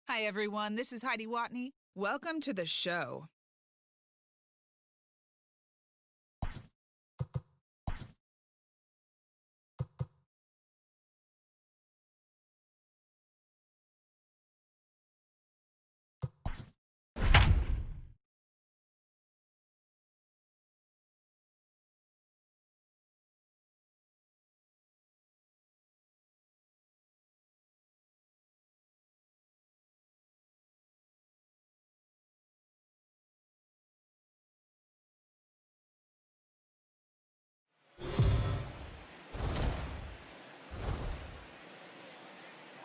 Hi, everyone. This is Heidi Watney. Welcome to the show.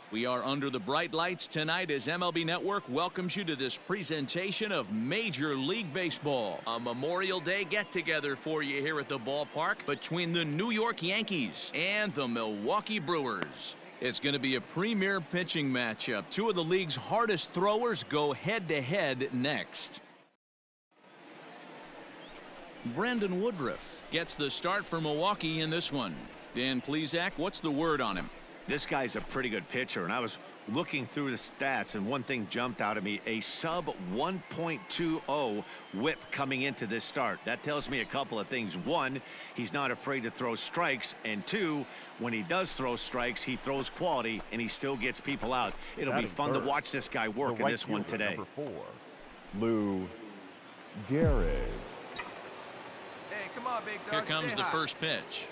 We are under the bright lights tonight as MLB Network welcomes you to this presentation of Major League Baseball. A Memorial Day get-together for you here at the ballpark between the New York Yankees and the Milwaukee Brewers. It's going to be a premier pitching matchup. Two of the league's hardest throwers go head-to-head next. Brandon Woodruff gets the start for Milwaukee in this one. Dan Plesac, what's the word on him? This guy's a pretty good pitcher, and I was looking through the stats, and one thing jumped out at me, a sub 1.20 whip coming into this start. That tells me a couple of things. One, he's not afraid to throw strikes, and two, when he does throw strikes, he throws quality, and he still gets people out. It'll be fun to watch this guy work in this one today. Number 4, Gehrig. Hey, come on, big dog. Here comes the first pitch.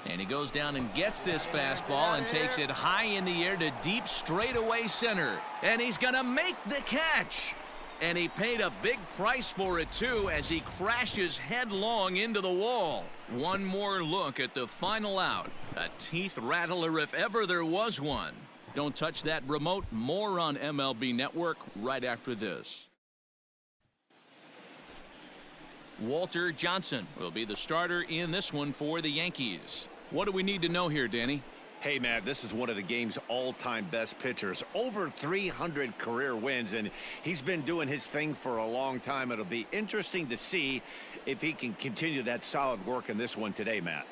And he goes down and gets this fastball and takes it high in the air to deep straightaway center. And he's going to make the catch. And he paid a big price for it, too, as he crashes headlong into the wall. One more look at the final out. A teeth rattler if ever there was one. Don't touch that remote. More on MLB Network right after this. Walter Johnson will be the starter in this one for the Yankees. What do we need to know here, Danny? Hey, Matt, this is one of the game's all-time best pitchers. Over 300 career wins, and he's been doing his thing for a long time. It'll be interesting to see if he can continue that solid work in this one today, Matt.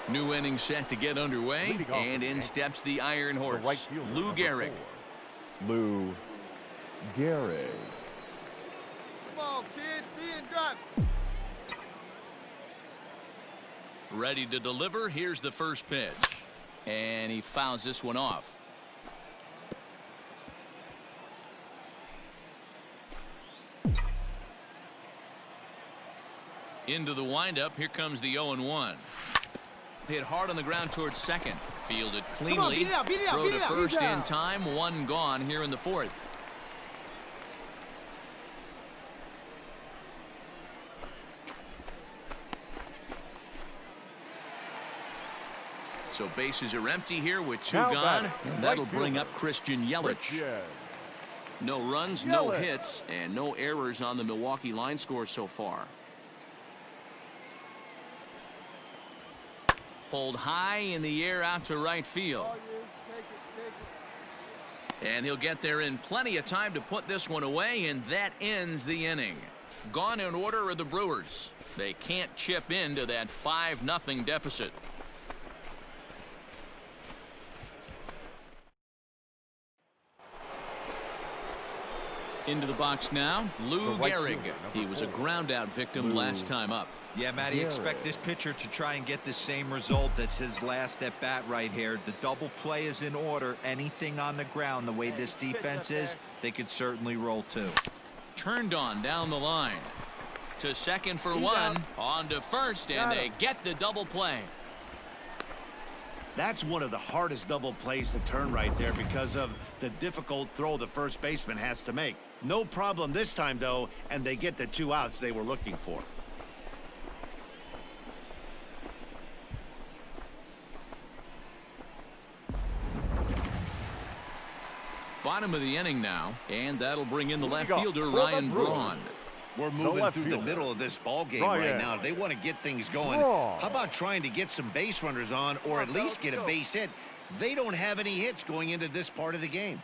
New inning set to get underway, and in steps the Iron Horse, Lou Gehrig. Lou Gehrig. Come on, kids. See and drive. Ready to deliver. Here's the first pitch. And he fouls this one off. Into the windup. Here comes the 0-1. Hit hard on the ground towards second. Fielded cleanly. Throw to first in time. One gone here in the fourth. So bases are empty here with two gone. And that'll bring up Christian Yelich. No runs, no hits, and no errors on the Milwaukee line score so far. Pulled high in the air out to right field. And he'll get there in plenty of time to put this one away, and that ends the inning. Gone in order are the Brewers. They can't chip into that 5-0 deficit. Into the box now, Lou Gehrig. He was a ground-out victim last time up. Yeah, Matty, expect this pitcher to try and get the same result. That's his last at-bat right here. The double play is in order. Anything on the ground, the way this defense is, they could certainly roll too. Turned on down the line. To second for one. On to first, and they get the double play. That's one of the hardest double plays to turn right there because of the difficult throw the first baseman has to make. No problem this time, though, and they get the 2 outs they were looking for. Bottom of the inning now, and that'll bring in the left fielder, Ryan Braun. We're moving through the middle of this ball game right now. They want to get things going. How about trying to get some base runners on or at least get a base hit? They don't have any hits going into this part of the game.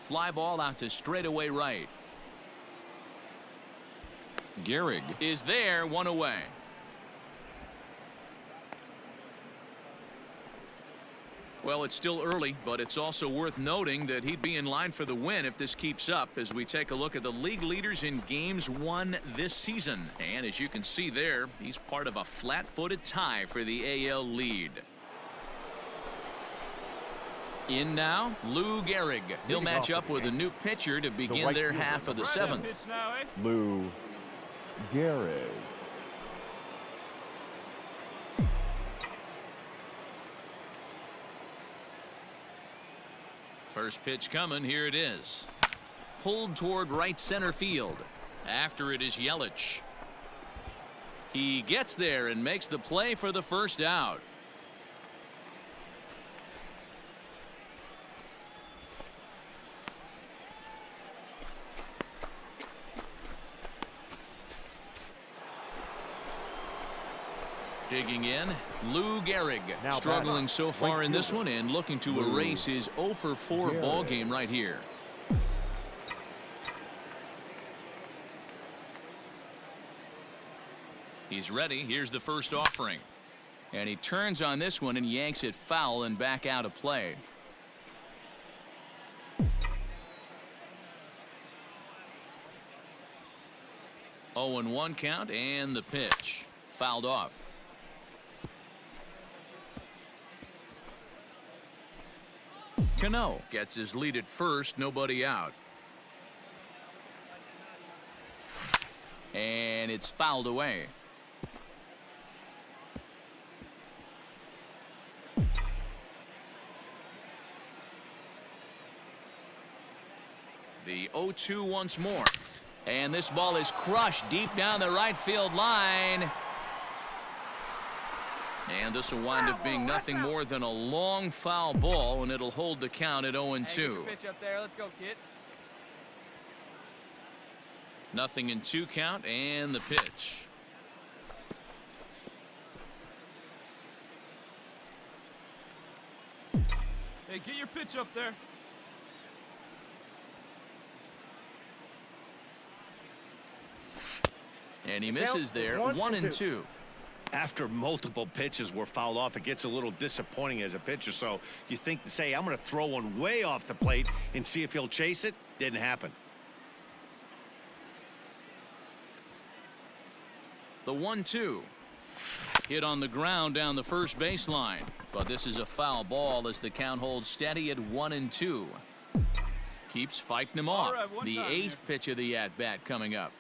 Fly ball out to straightaway right. Gehrig is there, one away. Well, it's still early, but it's also worth noting that he'd be in line for the win if this keeps up as we take a look at the league leaders in games won this season. And as you can see there, he's part of a flat-footed tie for the AL lead. In now, Lou Gehrig. He'll match up with a new pitcher to begin their half of the seventh. Lou Gehrig. First pitch coming. Here it is. Pulled toward right center field. After it is Yelich. He gets there and makes the play for the first out. Digging in, Lou Gehrig, struggling so far in this one and looking to erase his 0 for 4 ball game right here. He's ready. Here's the first offering. And he turns on this one and yanks it foul and back out of play. Oh, and 1 count and the pitch. Fouled off. Cano gets his lead at first, nobody out. And it's fouled away. The 0-2 once more. And this ball is crushed deep down the right field line. And this will wind up being nothing more than a long foul ball, and it'll hold the count at 0-2. Pitch up there. Let's go, kid. Nothing in 2 count and the pitch. Hey, get your pitch up there. And he misses there. 1-2. After multiple pitches were fouled off, it gets a little disappointing as a pitcher. So you think to say, I'm going to throw one way off the plate and see if he'll chase it. Didn't happen. The 1-2. Hit on the ground down the first baseline. But this is a foul ball as the count holds steady at 1-2. Keeps fighting him off. The 8th pitch of the at-bat coming up.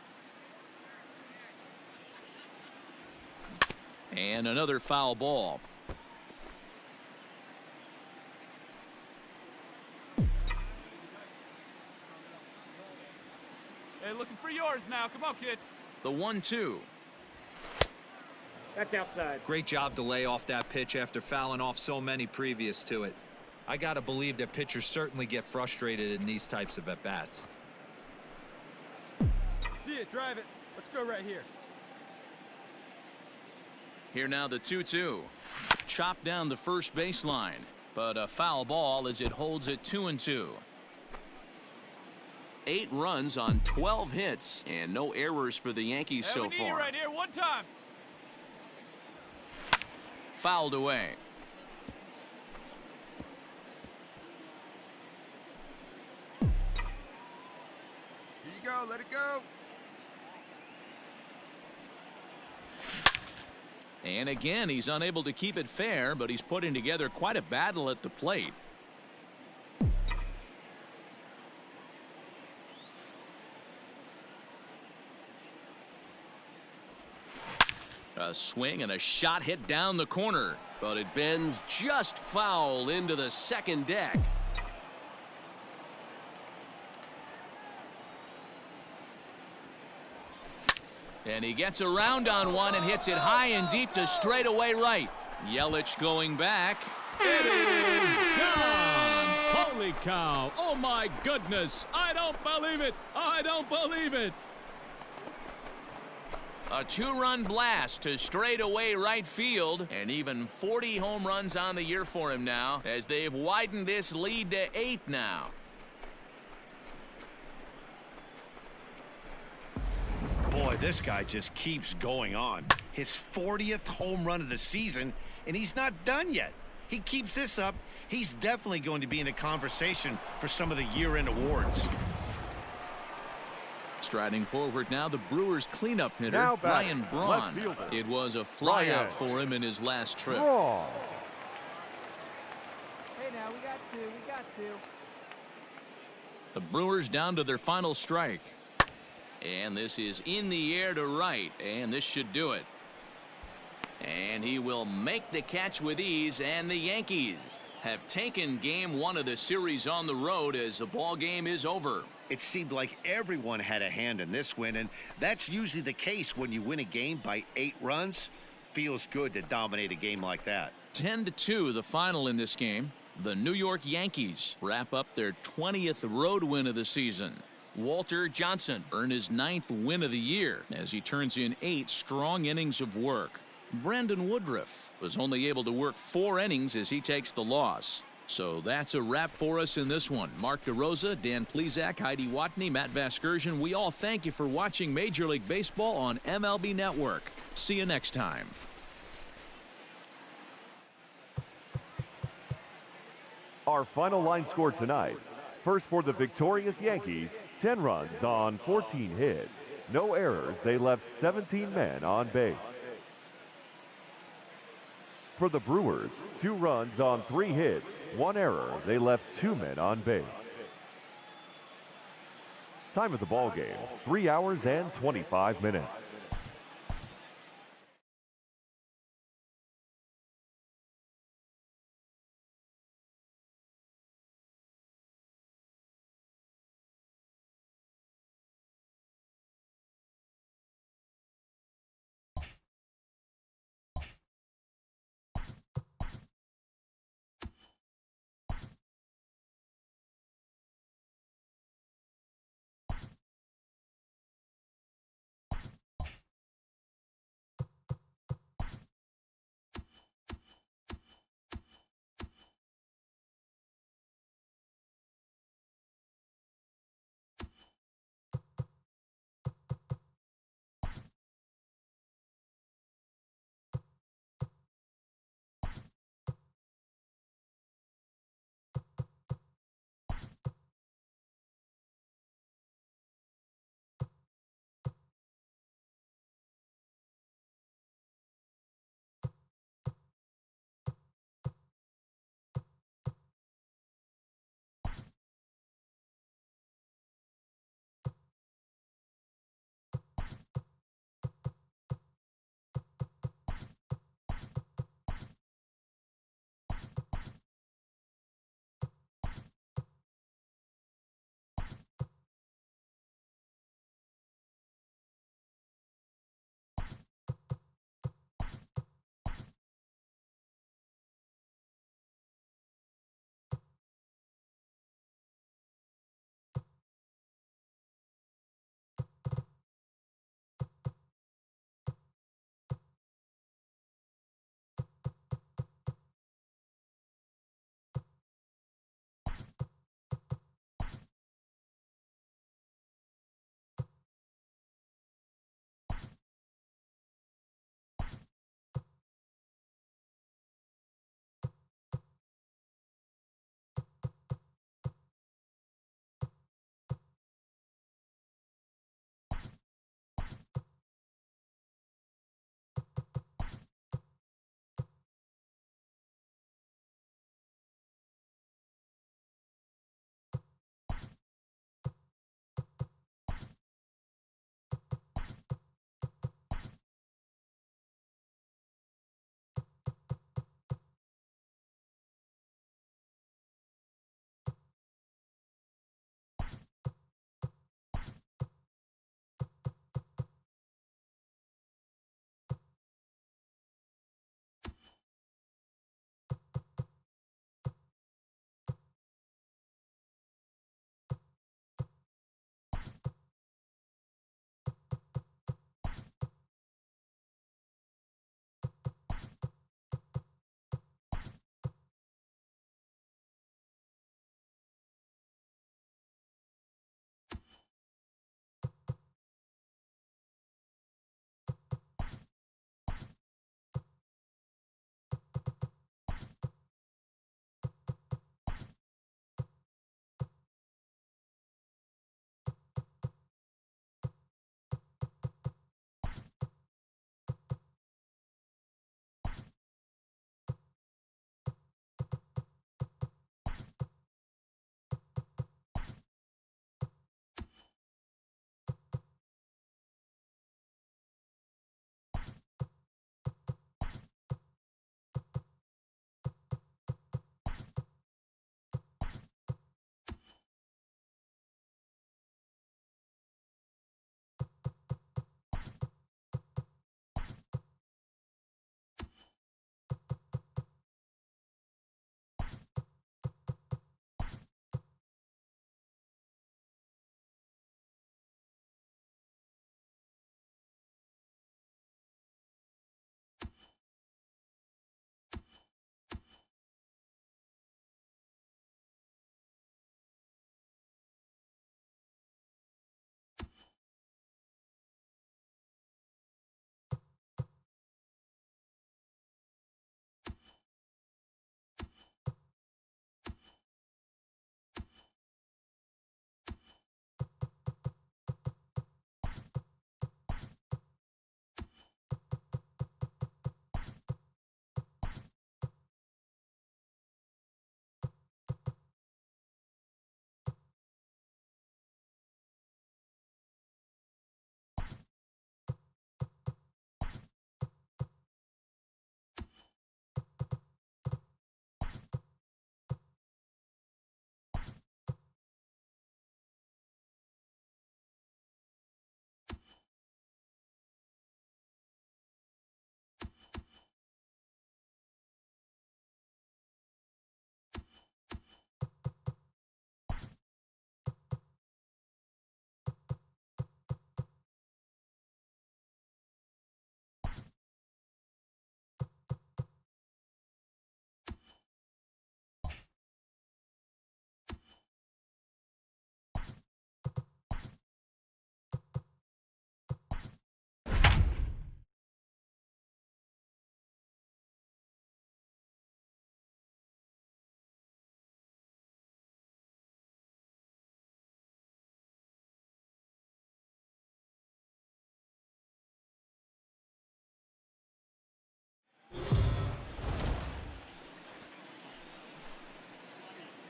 And another foul ball. Hey, looking for yours now. Come on, kid. The 1-2. That's outside. Great job to lay off that pitch after fouling off so many previous to it. I got to believe that pitchers certainly get frustrated in these types of at-bats. See it, drive it. Let's go right here. Here now the 2-2. Chopped down the first baseline, but a foul ball as it holds it 2-2. 8 runs on 12 hits and no errors for the Yankees so far. Right here, 1 time. Fouled away. Here you go, let it go. And again, he's unable to keep it fair, but he's putting together quite a battle at the plate. A swing and a shot hit down the corner, but it bends just foul into the second deck. And he gets around on one and hits it high and deep to straightaway right. Yelich going back. It is gone! Holy cow! Oh my goodness! I don't believe it! I don't believe it! A 2-run blast to straightaway right field, and even 40 home runs on the year for him now, as they've widened this lead to 8 now. Boy, This guy just keeps going on. His 40th home run of the season, and he's not done yet. He keeps this up, he's definitely going to be in the conversation for some of the year-end awards. Striding forward now, the Brewers cleanup hitter, Now batting, Braun. left fielder, It was a flyout Braun. for him in his last trip. Braun. Hey, now we got two. The Brewers down to their final strike. And this is in the air to right, and this should do it. And he will make the catch with ease, and the Yankees have taken game one of the series on the road as the ball game is over. It seemed like everyone had a hand in this win, and that's usually the case when you win a game by 8 runs. Feels good to dominate a game like that. 10-2 the final in this game. The New York Yankees wrap up their 20th road win of the season. Walter Johnson earned his 9th win of the year as he turns in 8 strong innings of work. Brandon Woodruff was only able to work 4 innings as he takes the loss. So that's a wrap for us in this one. Mark DeRosa, Dan Plesac, Heidi Watney, Matt Vasgersian, we all thank you for watching Major League Baseball on MLB Network. See you next time. Our final line score tonight. First for the victorious Yankees, 10 runs on 14 hits. No errors, they left 17 men on base. For the Brewers, 2 runs on 3 hits, 1 error, they left 2 men on base. Time of the ball game, 3 hours and 25 minutes.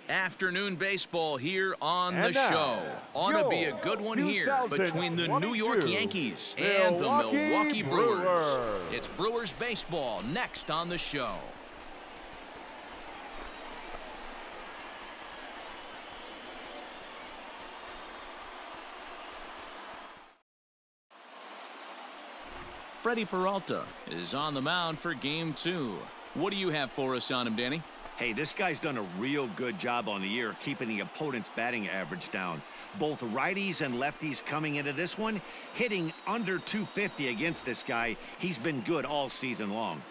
Afternoon baseball here on the And now, show. Ought to be a good one here between the New York Yankees and the Milwaukee Brewers. It's Brewers baseball next on the show. Freddie Peralta is on the mound for game 2. What do you have for us on him, Danny? Hey, this guy's done a real good job on the year keeping the opponent's batting average down. Both righties and lefties coming into this one, hitting under 250 against this guy. He's been good all season long.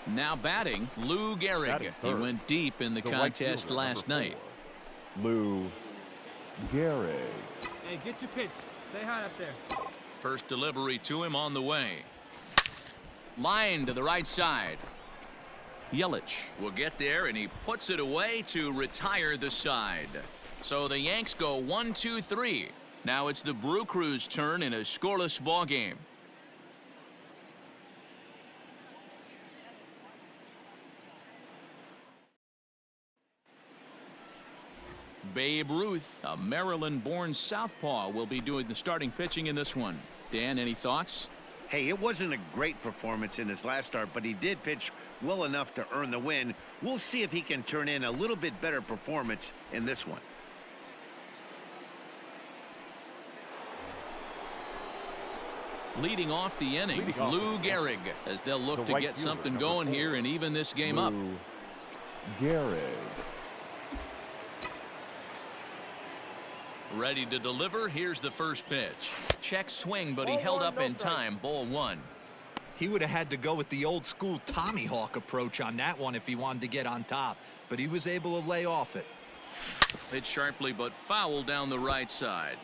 Now batting, Lou Gehrig. He went deep in the contest last night. Lou Gehrig. Hey, get your pitch. Stay high up there. First delivery to him on the way. Line to the right side. Yelich will get there, and he puts it away to retire the side. So the Yanks go 1-2-3. Now it's the Brew Crew's turn in a scoreless ball game. Babe Ruth, a Maryland-born southpaw, will be doing the starting pitching in this one. Dan, any thoughts? Hey, it wasn't a great performance in his last start, but he did pitch well enough to earn the win. We'll see if he can turn in a little bit better performance in this one. Leading off the inning, Lou Gehrig, as they'll look to get something going here and even this game up. Gehrig. Ready to deliver. Here's the first pitch. Check swing, but he held up in time. Ball 1. He would have had to go with the old school Tommy Hawk approach on that one if he wanted to get on top, but he was able to lay off it. Hit sharply but foul down the right side.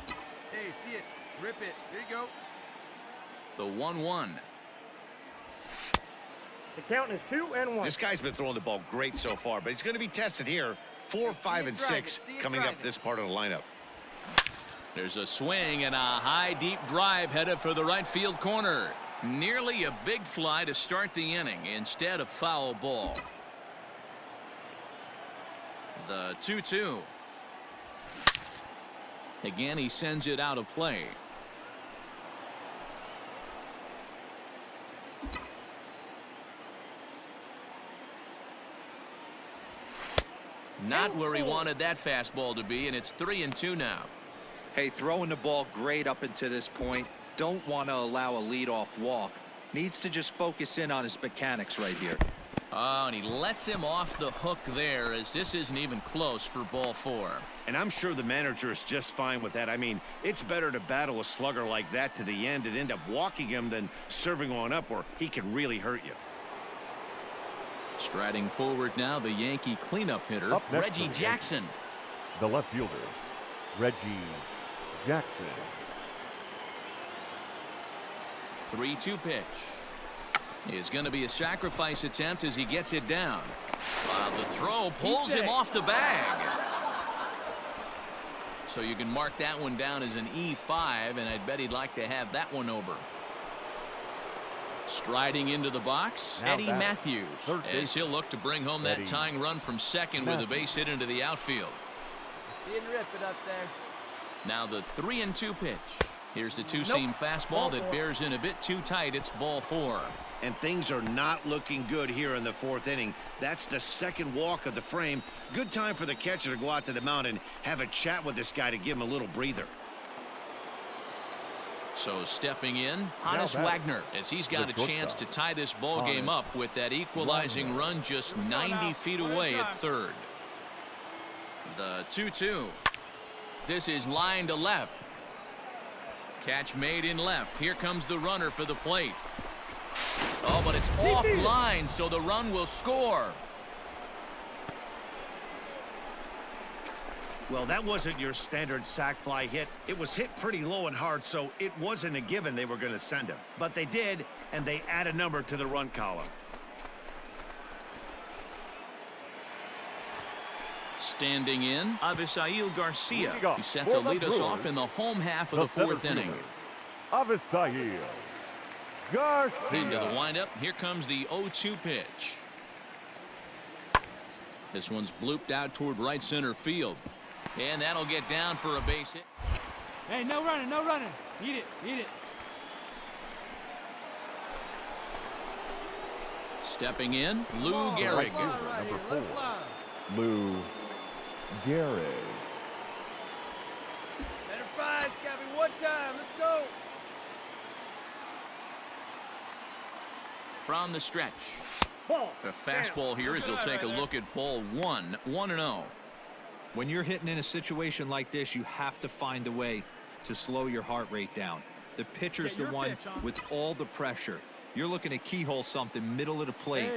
Hey, see it. Rip it. There you go. The 1-1. The count is 2-1. This guy's been throwing the ball great so far, but he's going to be tested here. 4, 5, and 6 coming up this part of the lineup. There's a swing and a high deep drive headed for the right field corner. Nearly a big fly to start the inning. Instead, a foul ball. The 2-2. Again, he sends it out of play. Not where he wanted that fastball to be, and it's 3-2 now. Hey, throwing the ball great up until this point. Don't want to allow a leadoff walk. Needs to just focus in on his mechanics right here. Oh, and he lets him off the hook there, as this isn't even close for ball 4. And I'm sure the manager is just fine with that. I mean, it's better to battle a slugger like that to the end and end up walking him than serving on up where he can really hurt you. Striding forward now, the Yankee cleanup hitter, Reggie Jackson. The left fielder, Reggie Jackson. 3-2 pitch. Is going to be a sacrifice attempt as he gets it down. The throw pulls him off the bag. So you can mark that one down as an E5, and I'd bet he'd like to have that one over. Striding into the box, Eddie Matthews, as he'll look to bring home that tying run from second with a base hit into the outfield. See him rip it up there. Now the 3-2 pitch. Here's the two-seam fastball that bears in a bit too tight. It's ball 4. And things are not looking good here in the 4th inning. That's the second walk of the frame. Good time for the catcher to go out to the mound and have a chat with this guy to give him a little breather. So stepping in, Hannes Wagner, as he's got a chance to tie this ball game up with that equalizing run just 90 feet away at third. The 2-2. This is line to left. Catch made in left. Here comes the runner for the plate. Oh, but it's offline, so the run will score. Well, that wasn't your standard sac fly hit. It was hit pretty low and hard, so it wasn't a given they were going to send him. But they did, and they add a number to the run column. Standing in, Avisail Garcia. He set to lead us off in the home half of the 4th inning. Avisail Garcia. Into the windup. Here comes the 0-2 pitch. This one's blooped out toward right center field. And that'll get down for a base hit. Hey, no running, no running. Eat it, eat it. Stepping in, Lou Gehrig. Number 4, Lou Gehrig. Center five, Scabby. One time. Let's go. From the stretch. Ball. The fastball here as he'll take a look at ball 1, 1-0. When you're hitting in a situation like this, you have to find a way to slow your heart rate down. The pitcher's the one with all the pressure. You're looking to keyhole something middle of the plate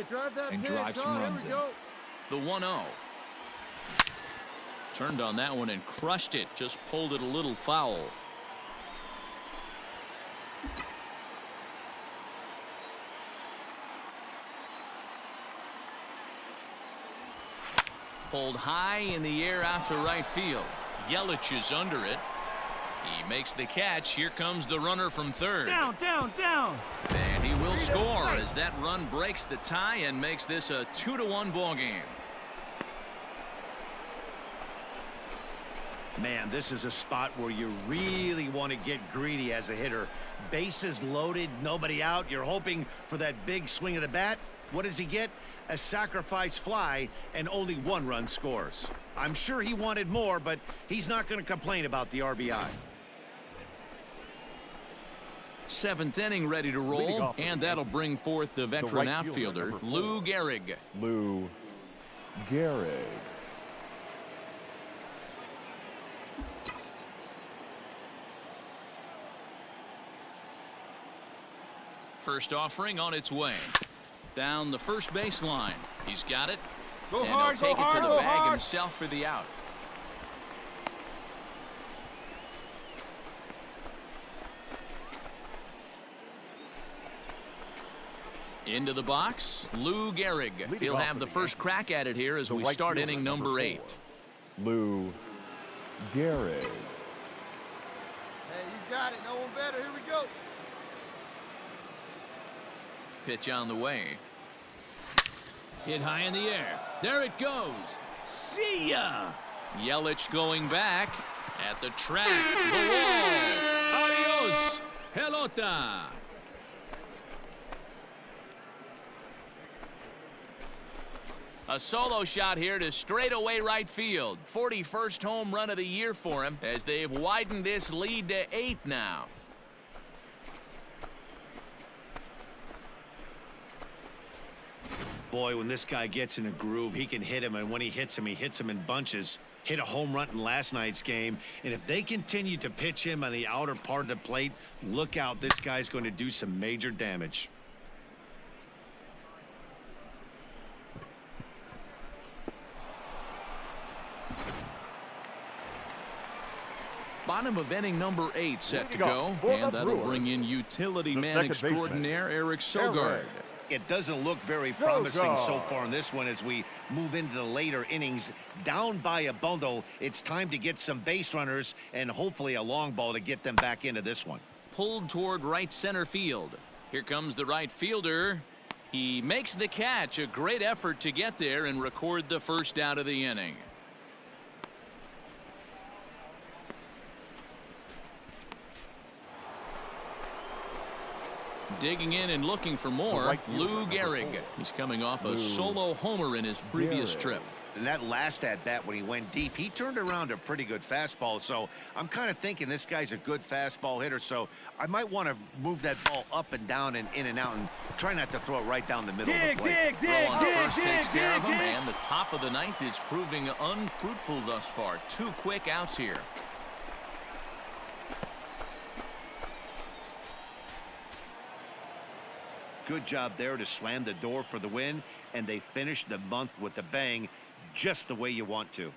and drive some runs in. The 1-0. Turned on that one and crushed it. Just pulled it a little foul. Pulled high in the air out to right field. Yelich is under it. He makes the catch. Here comes the runner from third. Down, down, down. And he will score as that run breaks the tie and makes this a 2-1 ball game. Man, this is a spot where you really want to get greedy as a hitter. Bases loaded, nobody out. You're hoping for that big swing of the bat. What does he get? A sacrifice fly, and only 1 run scores. I'm sure he wanted more, but he's not going to complain about the RBI. 7th inning ready to roll, and that'll bring forth the veteran outfielder, Lou Gehrig. Lou Gehrig. First offering on its way. Down the first baseline. He's got it. Go and hard, he'll take go hard, it to go the bag hard. himself for the out. Into the box, Lou Gehrig. He'll have the first crack at it here as we start inning number 8. Lou Gehrig. Hey, you got it. No one better. Here we go. Pitch on the way. Hit high in the air. There it goes. See ya! Yelich going back at the track. The wall. Adios, pelota. A solo shot here to straightaway right field. 41st home run of the year for him as they've widened this lead to 8 now. Boy, when this guy gets in a groove, he can hit him, and when he hits him in bunches. Hit a home run in last night's game, and if they continue to pitch him on the outer part of the plate, look out, this guy's going to do some major damage. Bottom of inning number 8 set to go, and that'll bring in utility man extraordinaire Eric Sogard. It doesn't look very promising so far in this one as we move into the later innings. Down by a bundle, it's time to get some base runners and hopefully a long ball to get them back into this one. Pulled toward right center field. Here comes the right fielder. He makes the catch. A great effort to get there and record the first out of the inning. Digging in and looking for more, Lou Gehrig. He's coming off a solo homer in his previous trip. And that last at-bat when he went deep, he turned around a pretty good fastball. So I'm kind of thinking this guy's a good fastball hitter. So I might want to move that ball up and down and in and out and try not to throw it right down the middle of the plate. Throw on first takes care of him, and the top of the ninth is proving unfruitful thus far. 2 quick outs here. Good job there to slam the door for the win, and they finished the month with a bang, just the way you want to.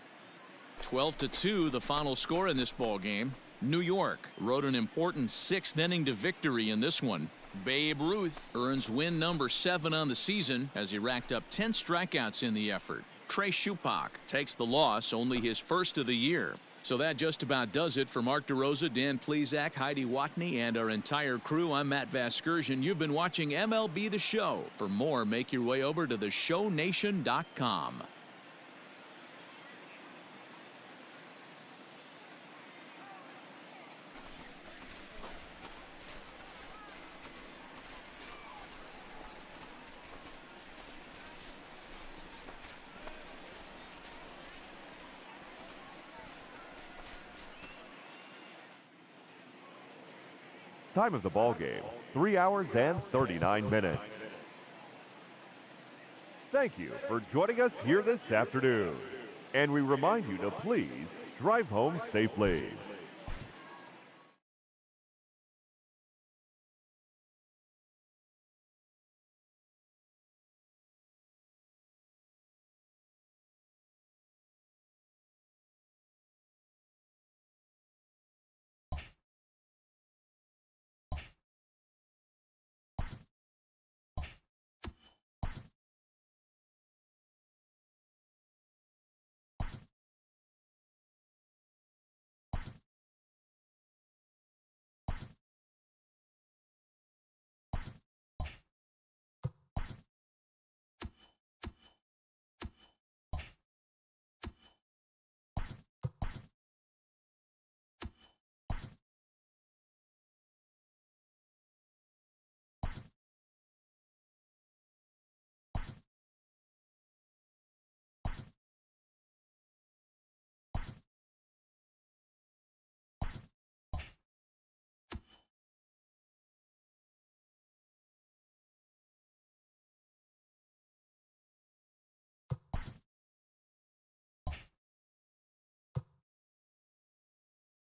12-2, the final score in this ball game. New York rode an important 6th inning to victory in this one. Babe Ruth earns win number 7 on the season as he racked up 10 strikeouts in the effort. Trey Schupak takes the loss, only his first of the year. So that just about does it for Mark DeRosa, Dan Plesac, Heidi Watney, and our entire crew. I'm Matt Vasgersian. You've been watching MLB The Show. For more, make your way over to theshownation.com. Time of the ball game, 3 hours and 39 minutes. Thank you for joining us here this afternoon. And we remind you to please drive home safely.